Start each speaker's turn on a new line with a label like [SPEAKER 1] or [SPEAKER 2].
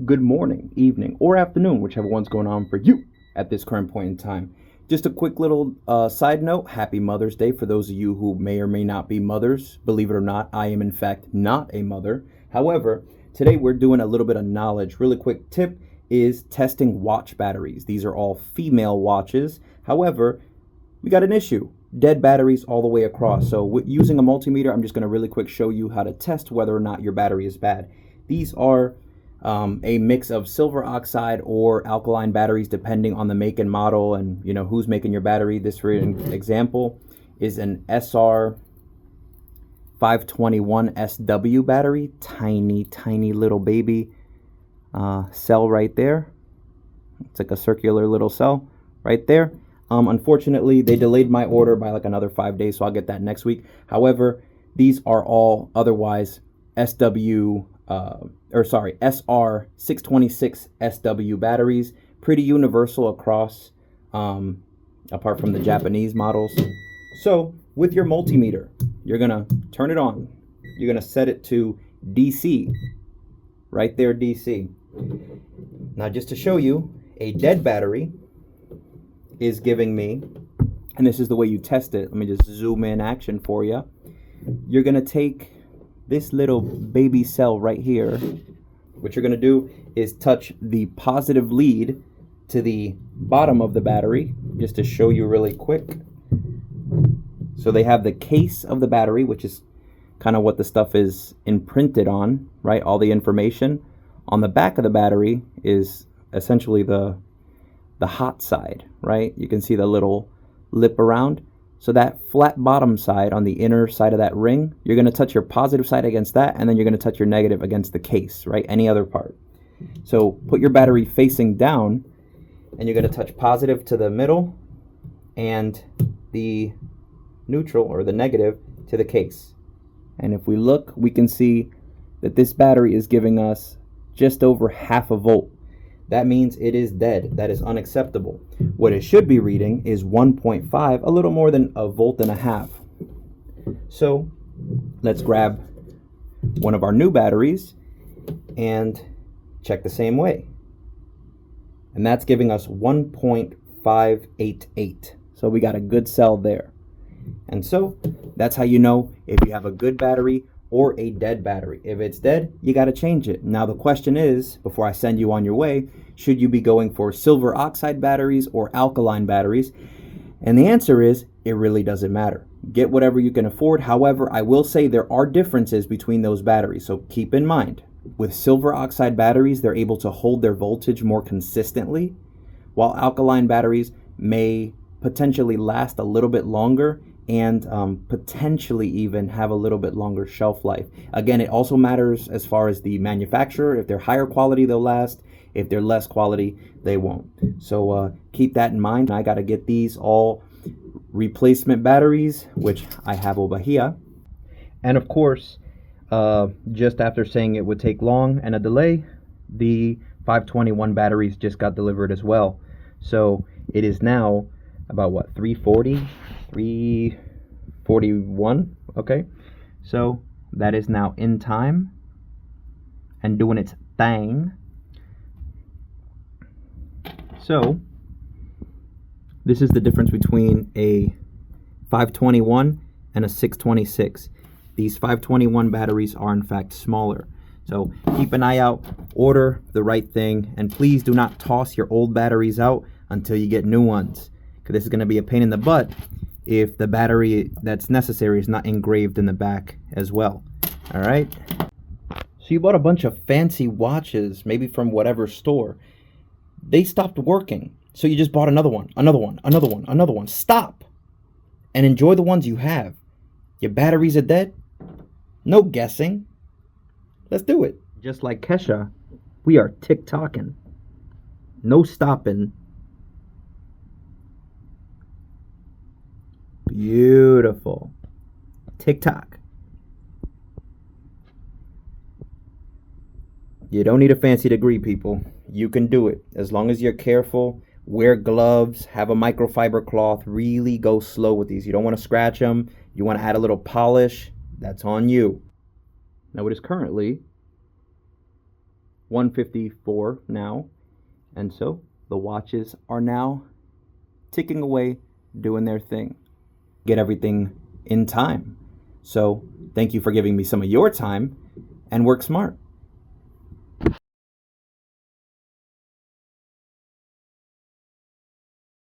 [SPEAKER 1] good morning, evening, or afternoon, whichever one's going on for you at this current point in time. Just a quick little side note, happy Mother's Day for those of you who may or may not be mothers. Believe it or not, I am in fact not a mother. However, today we're doing a little bit of knowledge. Really quick tip is testing watch batteries. These are all female watches. However, we got an issue. Dead batteries all the way across. So using a multimeter, I'm just going to really quick show you how to test whether or not your battery is bad. These are a mix of silver oxide or alkaline batteries depending on the make and model and who's making your battery. This, for example, is an SR 521 SW battery. Tiny little baby cell right there. It's like a circular little cell right there. Unfortunately, they delayed my order by like another 5 days, so I'll get that next week. However, these are all otherwise SR 626 SW batteries, pretty universal across, apart from the Japanese models. So with your multimeter, you're gonna turn it on. You're gonna set it to DC, right there, DC. Now, just to show you, a dead battery is giving me, and this is the way you test it. Let me just zoom in action for you. You're gonna take this little baby cell right here. What you're gonna do is touch the positive lead to the bottom of the battery, just to show you really quick. So they have the case of the battery, which is kind of what the stuff is imprinted on, right? All the information. On the back of the battery is essentially the hot side, right? You can see the little lip around. So that flat bottom side on the inner side of that ring, you're going to touch your positive side against that, and then you're going to touch your negative against the case, right? Any other part. So put your battery facing down, and you're going to touch positive to the middle and the neutral or the negative to the case. And if we look, we can see that this battery is giving us just over half a volt. That means it is dead. That is unacceptable. What it should be reading is 1.5, a little more than a volt and a half. So let's grab one of our new batteries and check the same way. And that's giving us 1.588. So we got a good cell there. And so that's how you know if you have a good battery or a dead battery. If it's dead, you got to change it. Now the question is, before I send you on your way, should you be going for silver oxide batteries or alkaline batteries? And the answer is, it really doesn't matter. Get whatever you can afford. However, I will say there are differences between those batteries, so keep in mind. With silver oxide batteries, they're able to hold their voltage more consistently, while alkaline batteries may potentially last a little bit longer and potentially even have a little bit longer shelf life. Again, it also matters as far as the manufacturer. If they're higher quality, they'll last. If they're less quality, they won't. So keep that in mind. I got to get these all replacement batteries, which I have over here. And of course, just after saying it would take long and a delay, the 521 batteries just got delivered as well. So it is now about what, 341. Okay, so that is now in time and doing its thing. So this is the difference between a 521 and a 626. These 521 batteries are in fact smaller. So keep an eye out, order the right thing, and please do not toss your old batteries out until you get new ones. This is going to be a pain in the butt if the battery that's necessary is not engraved in the back as well. All right. So you bought a bunch of fancy watches, maybe from whatever store. They stopped working. So you just bought another one. Stop and enjoy the ones you have. Your batteries are dead. No guessing. Let's do it. Just like Kesha, we are tick-tocking. No stopping. Beautiful. TikTok. You don't need a fancy degree, people. You can do it. As long as you're careful, wear gloves, have a microfiber cloth, really go slow with these. You don't want to scratch them. You want to add a little polish. That's on you. Now it is currently 1:54 now, and so the watches are now ticking away, doing their thing. Get everything in time. So thank you for giving me some of your time, and work smart.